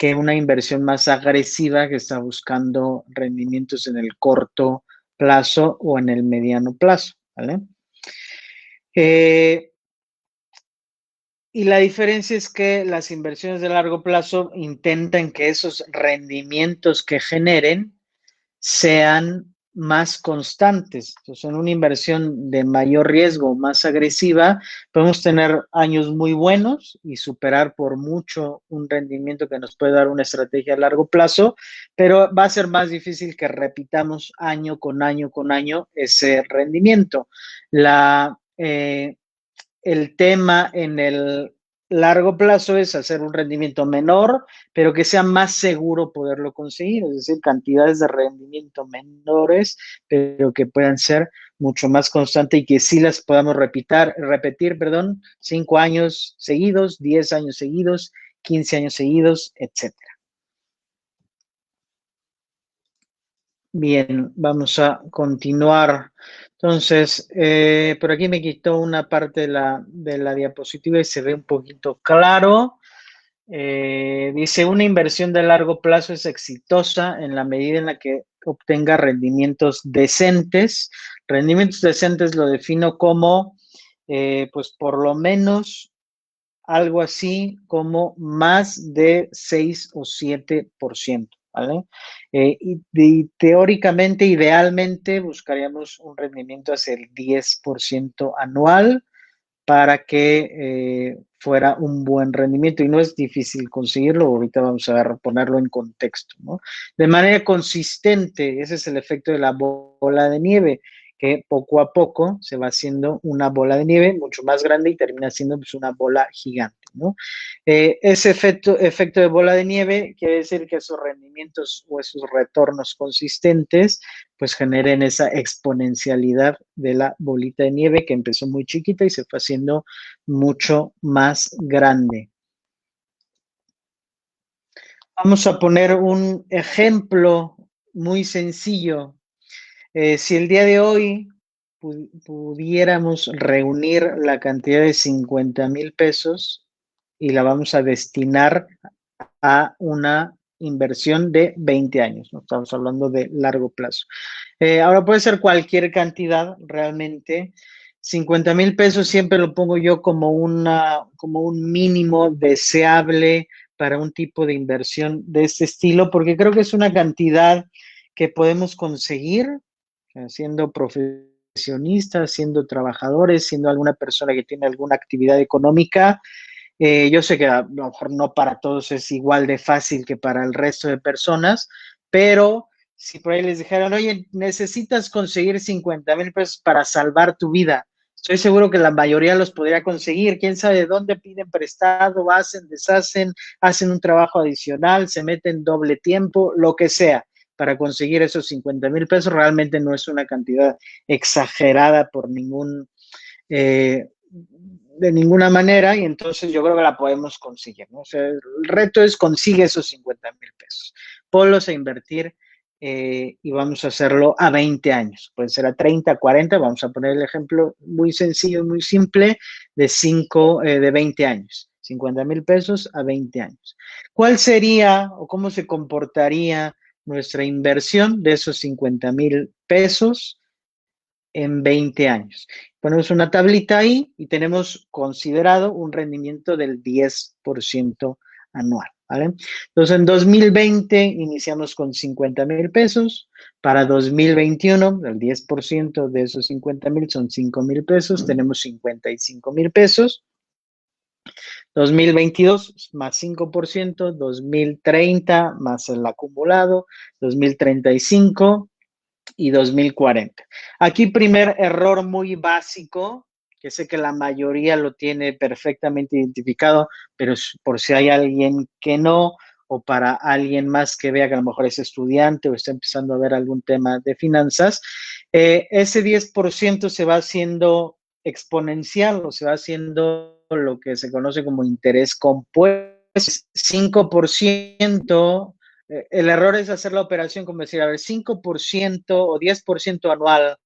que una inversión más agresiva que está buscando rendimientos en el corto plazo o en el mediano plazo, ¿vale? Y la diferencia es que las inversiones de largo plazo intentan que esos rendimientos que generen sean más constantes. Entonces, en una inversión de mayor riesgo, más agresiva, podemos tener años muy buenos y superar por mucho un rendimiento que nos puede dar una estrategia a largo plazo, pero va a ser más difícil que repitamos año con año con año ese rendimiento. El tema en el largo plazo es hacer un rendimiento menor, pero que sea más seguro poderlo conseguir, es decir, cantidades de rendimiento menores, pero que puedan ser mucho más constantes y que sí las podamos repetir, 5 años seguidos, 10 años seguidos, 15 años seguidos, etcétera. Bien, vamos a continuar. Entonces, por aquí me quitó una parte de la diapositiva y se ve un poquito claro. Dice, una inversión de largo plazo es exitosa en la medida en la que obtenga rendimientos decentes. Rendimientos decentes lo defino como, pues por lo menos algo así como más de 6 o 7%, ¿vale? Y teóricamente, idealmente, buscaríamos un rendimiento hacia el 10% anual para que fuera un buen rendimiento. Y no es difícil conseguirlo, ahorita vamos a ponerlo en contexto, ¿no? De manera consistente, ese es el efecto de la bola de nieve, que poco a poco se va haciendo una bola de nieve mucho más grande y termina siendo pues, una bola gigante, ¿no? Ese efecto de bola de nieve quiere decir que esos rendimientos o esos retornos consistentes pues generen esa exponencialidad de la bolita de nieve que empezó muy chiquita y se fue haciendo mucho más grande. Vamos a poner un ejemplo muy sencillo. Si el día de hoy pudiéramos reunir la cantidad de 50,000 pesos y la vamos a destinar a una inversión de 20 años, ¿no? Estamos hablando de largo plazo. Ahora puede ser cualquier cantidad, realmente. 50,000 pesos siempre lo pongo yo como un mínimo deseable para un tipo de inversión de este estilo, porque creo que es una cantidad que podemos conseguir siendo profesionistas, siendo trabajadores, siendo alguna persona que tiene alguna actividad económica. Yo sé que a lo mejor no para todos es igual de fácil que para el resto de personas, pero si por ahí les dijeran, oye, necesitas conseguir 50,000 pesos para salvar tu vida, estoy seguro que la mayoría los podría conseguir. Quién sabe de dónde piden prestado, hacen, deshacen, hacen un trabajo adicional, se meten doble tiempo, lo que sea, para conseguir esos 50,000 pesos. Realmente no es una cantidad exagerada de ninguna manera, y entonces yo creo que la podemos conseguir, ¿no? O sea, el reto es consigue esos 50,000 pesos, ponlos a invertir y vamos a hacerlo a 20 años, puede ser a 30, 40, vamos a poner el ejemplo muy sencillo, muy simple, de 20 años, 50,000 pesos a 20 años. ¿Cuál sería o cómo se comportaría nuestra inversión de esos 50,000 pesos en 20 años? Ponemos una tablita ahí y tenemos considerado un rendimiento del 10% anual, ¿vale? Entonces, en 2020 iniciamos con 50,000 pesos. Para 2021, el 10% de esos 50,000 son 5,000 pesos. Tenemos 55,000 pesos. 2022 más 5%, 2030 más el acumulado, 2035 y 2040. Aquí primer error muy básico, que sé que la mayoría lo tiene perfectamente identificado, pero por si hay alguien que no, o para alguien más que vea que a lo mejor es estudiante o está empezando a ver algún tema de finanzas, ese 10% se va haciendo exponencial o se va haciendo lo que se conoce como interés compuesto. 5%. El error es hacer la operación como decir, a ver, 5% o 10% anual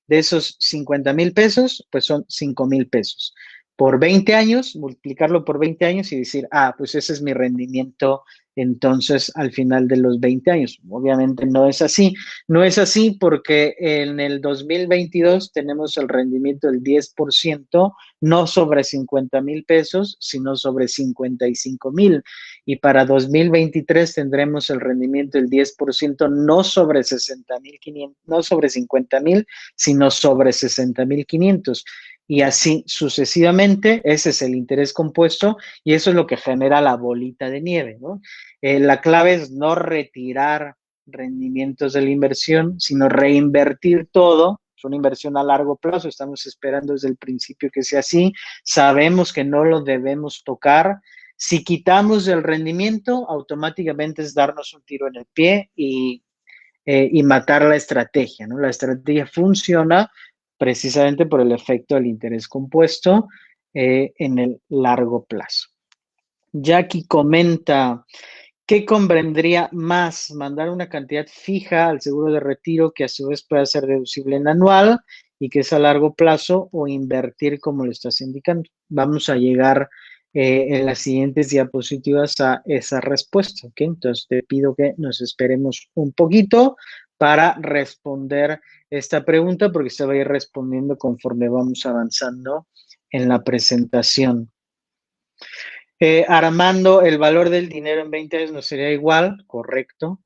de esos 50,000 pesos, pues son 5,000 pesos. por 20 años, multiplicarlo por 20 años y decir, pues ese es mi rendimiento entonces al final de los 20 años. Obviamente no es así. No es así porque en el 2022 tenemos el rendimiento del 10%, no sobre 50,000 pesos, sino sobre 55,000. Y para 2023 tendremos el rendimiento del 10%, no sobre 60,500, no sobre 50,000, sino sobre 60,500 y así sucesivamente. Ese es el interés compuesto y eso es lo que genera la bolita de nieve, ¿no? La clave es no retirar rendimientos de la inversión, sino reinvertir todo. Es una inversión a largo plazo, estamos esperando desde el principio que sea así, sabemos que no lo debemos tocar. Si quitamos el rendimiento, automáticamente es darnos un tiro en el pie y matar la estrategia, ¿no? La estrategia funciona precisamente por el efecto del interés compuesto en el largo plazo. Jackie comenta, ¿qué convendría más? ¿Mandar una cantidad fija al seguro de retiro que a su vez pueda ser deducible en anual y que es a largo plazo o invertir como lo estás indicando? Vamos a llegar en las siguientes diapositivas a esa respuesta, ¿ok? Entonces te pido que nos esperemos un poquito para responder esta pregunta porque se va a ir respondiendo conforme vamos avanzando en la presentación. Armando, el valor del dinero en 20 años no sería igual, correcto,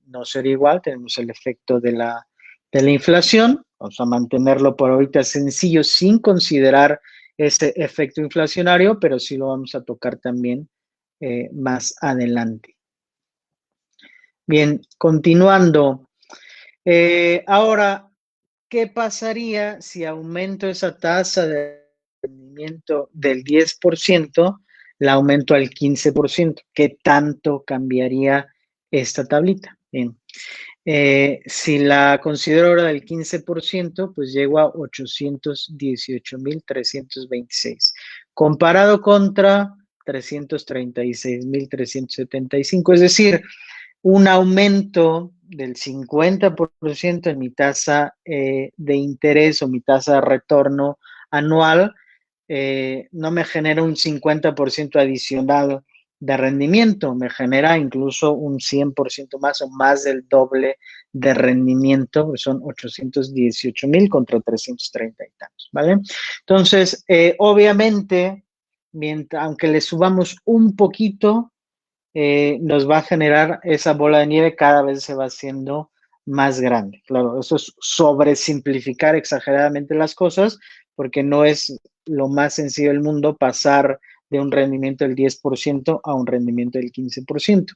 no sería igual, tenemos el efecto de la inflación, vamos a mantenerlo por ahorita sencillo sin considerar ese efecto inflacionario, pero sí lo vamos a tocar también más adelante. Bien, continuando. Ahora, ¿qué pasaría si aumento esa tasa de rendimiento del 10%, la aumento al 15%? ¿Qué tanto cambiaría esta tablita? Bien. Si la considero ahora del 15%, pues llego a 818,326. Comparado contra 336,375, es decir, un aumento del 50% en mi tasa de interés o mi tasa de retorno anual, no me genera un 50% adicional de rendimiento, me genera incluso un 100% más o más del doble de rendimiento, que son 818,000 contra 330 y tantos, ¿vale? Entonces, obviamente, aunque le subamos un poquito, nos va a generar esa bola de nieve, cada vez se va haciendo más grande. Claro, eso es sobresimplificar exageradamente las cosas, porque no es lo más sencillo del mundo pasar de un rendimiento del 10% a un rendimiento del 15%.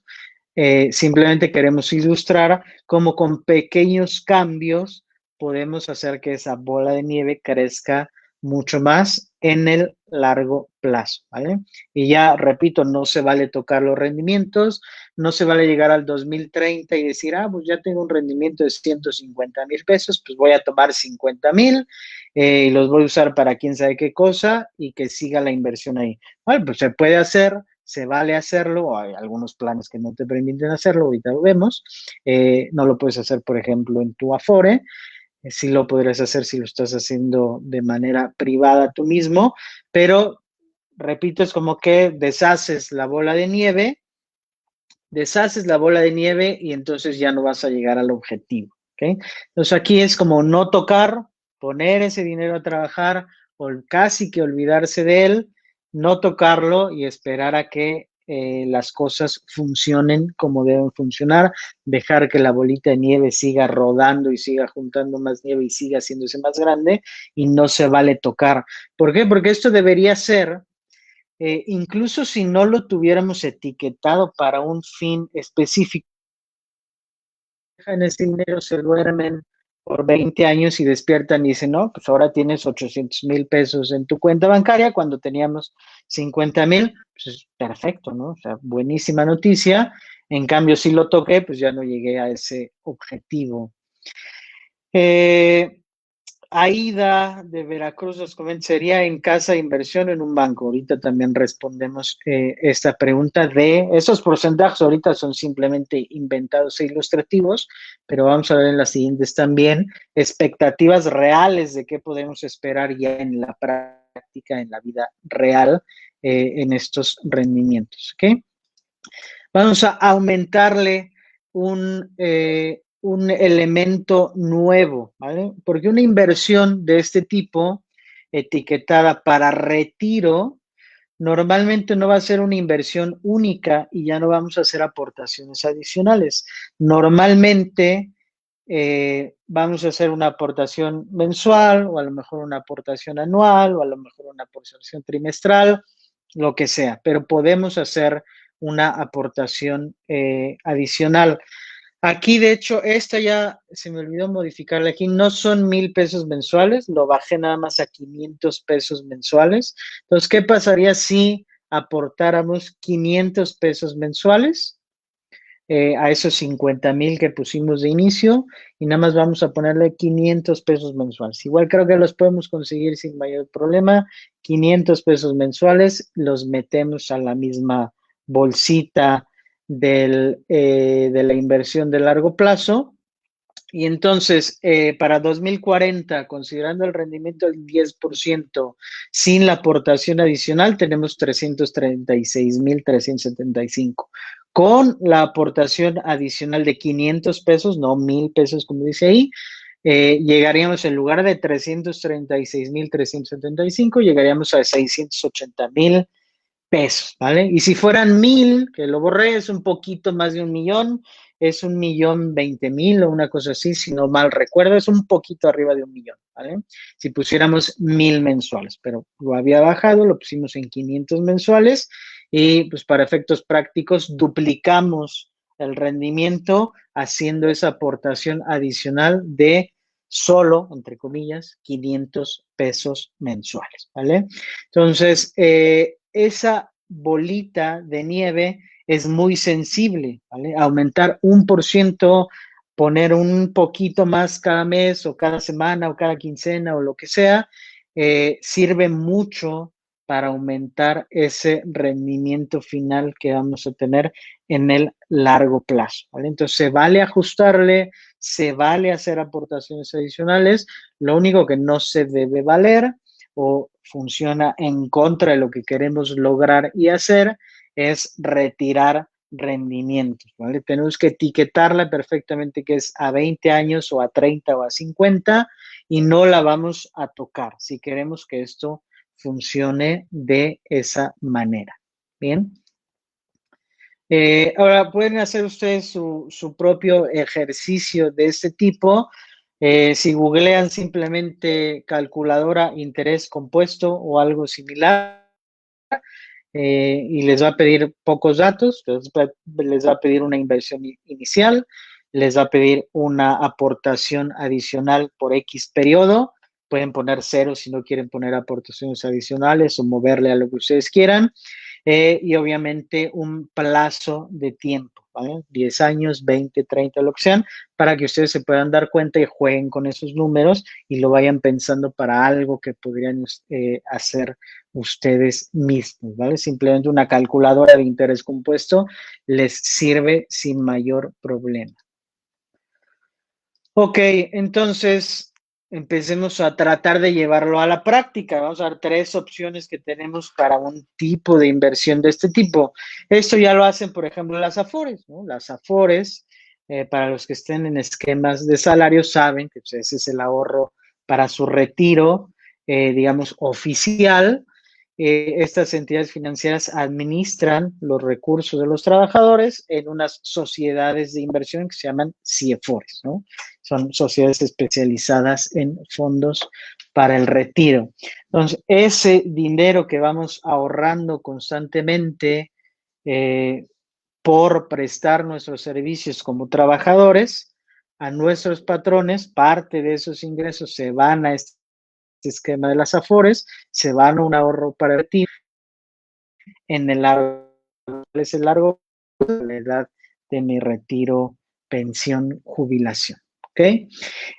Simplemente queremos ilustrar cómo con pequeños cambios podemos hacer que esa bola de nieve crezca mucho más en el largo plazo, ¿vale? Y ya, repito, no se vale tocar los rendimientos, no se vale llegar al 2030 y decir, pues ya tengo un rendimiento de 150,000 pesos, pues voy a tomar 50,000 y los voy a usar para quién sabe qué cosa y que siga la inversión ahí. Bueno, pues se puede hacer, se vale hacerlo, hay algunos planes que no te permiten hacerlo, ahorita lo vemos, no lo puedes hacer, por ejemplo, en tu Afore, sí lo podrías hacer si lo estás haciendo de manera privada tú mismo, pero repito, es como que deshaces la bola de nieve y entonces ya no vas a llegar al objetivo, ¿ok? Entonces aquí es como no tocar, poner ese dinero a trabajar o casi que olvidarse de él, no tocarlo y esperar a que las cosas funcionen como deben funcionar, dejar que la bolita de nieve siga rodando y siga juntando más nieve y siga haciéndose más grande y no se vale tocar. ¿Por qué? Porque esto debería ser incluso si no lo tuviéramos etiquetado para un fin específico, dejan ese dinero, se duermen por 20 años y despiertan y dicen, no, pues ahora tienes 800,000 pesos en tu cuenta bancaria cuando teníamos 50,000, pues es perfecto, ¿no? O sea, buenísima noticia. En cambio, si lo toqué, pues ya no llegué a ese objetivo. Aida de Veracruz nos comenta, ¿sería en casa de inversión o en un banco? Ahorita también respondemos esta pregunta de esos porcentajes, ahorita son simplemente inventados e ilustrativos, pero vamos a ver en las siguientes también expectativas reales de qué podemos esperar ya en la práctica. práctica en la vida real en estos rendimientos, ¿ok? Vamos a aumentarle un elemento nuevo, ¿vale? Porque una inversión de este tipo, etiquetada para retiro, normalmente no va a ser una inversión única y ya no vamos a hacer aportaciones adicionales. Normalmente vamos a hacer una aportación mensual o a lo mejor una aportación anual o a lo mejor una aportación trimestral, lo que sea, pero podemos hacer una aportación adicional. Aquí, de hecho, esta ya se me olvidó modificarla. Aquí no son 1,000 pesos mensuales, lo bajé nada más a 500 pesos mensuales. Entonces, ¿qué pasaría si aportáramos 500 pesos mensuales a esos 50,000 que pusimos de inicio y nada más vamos a ponerle 500 pesos mensuales? Igual creo que los podemos conseguir sin mayor problema. 500 pesos mensuales los metemos a la misma bolsita de la inversión de largo plazo. Y entonces, para 2040, considerando el rendimiento del 10%, sin la aportación adicional, tenemos 336,375. Con la aportación adicional de 500 pesos, no 1,000 pesos como dice ahí, llegaríamos en lugar de 336,375, llegaríamos a 680,000 pesos, ¿vale? Y si fueran 1,000, que lo borré, es un poquito más de 1,000,000, es 1,020,000 o una cosa así, si no mal recuerdo, es un poquito arriba de 1,000,000, ¿vale? Si pusiéramos 1,000 mensuales, pero lo había bajado, lo pusimos en 500 mensuales y pues para efectos prácticos duplicamos el rendimiento haciendo esa aportación adicional de solo, entre comillas, 500 pesos mensuales, ¿vale? Entonces, esa bolita de nieve es muy sensible, ¿vale? Aumentar 1%, poner un poquito más cada mes o cada semana o cada quincena o lo que sea, sirve mucho para aumentar ese rendimiento final que vamos a tener en el largo plazo, ¿vale? Entonces, se vale ajustarle, se vale hacer aportaciones adicionales, lo único que no se debe valer o funciona en contra de lo que queremos lograr y hacer es retirar rendimientos, ¿vale? Tenemos que etiquetarla perfectamente que es a 20 años o a 30 o a 50 y no la vamos a tocar si queremos que esto funcione de esa manera. Bien. Ahora pueden hacer ustedes su propio ejercicio de este tipo. Si googlean simplemente calculadora interés compuesto o algo similar, y les va a pedir pocos datos, les va a pedir una inversión inicial, les va a pedir una aportación adicional por X periodo. Pueden poner cero si no quieren poner aportaciones adicionales o moverle a lo que ustedes quieran. Y obviamente un plazo de tiempo, ¿vale? 10 años, 20, 30, lo que sean, para que ustedes se puedan dar cuenta y jueguen con esos números y lo vayan pensando para algo que podrían hacer ustedes mismos, ¿vale? Simplemente una calculadora de interés compuesto les sirve sin mayor problema. Ok, entonces empecemos a tratar de llevarlo a la práctica. Vamos a ver 3 opciones que tenemos para un tipo de inversión de este tipo. Esto ya lo hacen, por ejemplo, las Afores, ¿no? Las Afores, para los que estén en esquemas de salario, saben que pues, ese es el ahorro para su retiro, digamos, oficial. Estas entidades financieras administran los recursos de los trabajadores en unas sociedades de inversión que se llaman CIEFORES, ¿no? Son sociedades especializadas en fondos para el retiro. Entonces, ese dinero que vamos ahorrando constantemente por prestar nuestros servicios como trabajadores a nuestros patrones, parte de esos ingresos se van a este esquema de las Afores, se van a un ahorro para el retiro. En el largo, es el largo, la edad de mi retiro, pensión, jubilación. ¿Ok?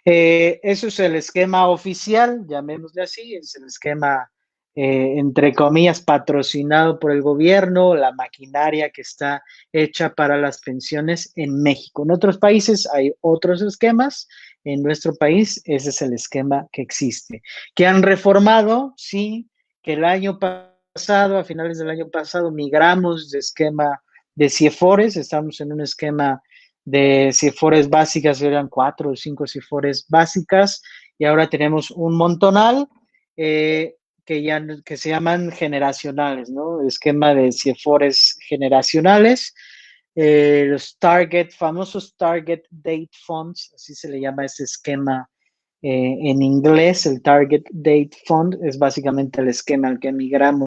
Eso es el esquema oficial, llamémosle así, es el esquema, entre comillas, patrocinado por el gobierno, la maquinaria que está hecha para las pensiones en México. En otros países hay otros esquemas, en nuestro país ese es el esquema que existe. ¿Que han reformado? Sí. que el año pasado, a finales del año pasado, migramos de esquema de CIFORES, estamos en un esquema de CIFORES básicas, eran 4 o 5 CIFORES básicas, y ahora tenemos un montonal que se llaman generacionales, ¿no? Esquema de CIFORES generacionales. Los famosos Target Date Funds, así se le llama ese esquema en inglés. El Target Date Fund es básicamente el esquema al que migramos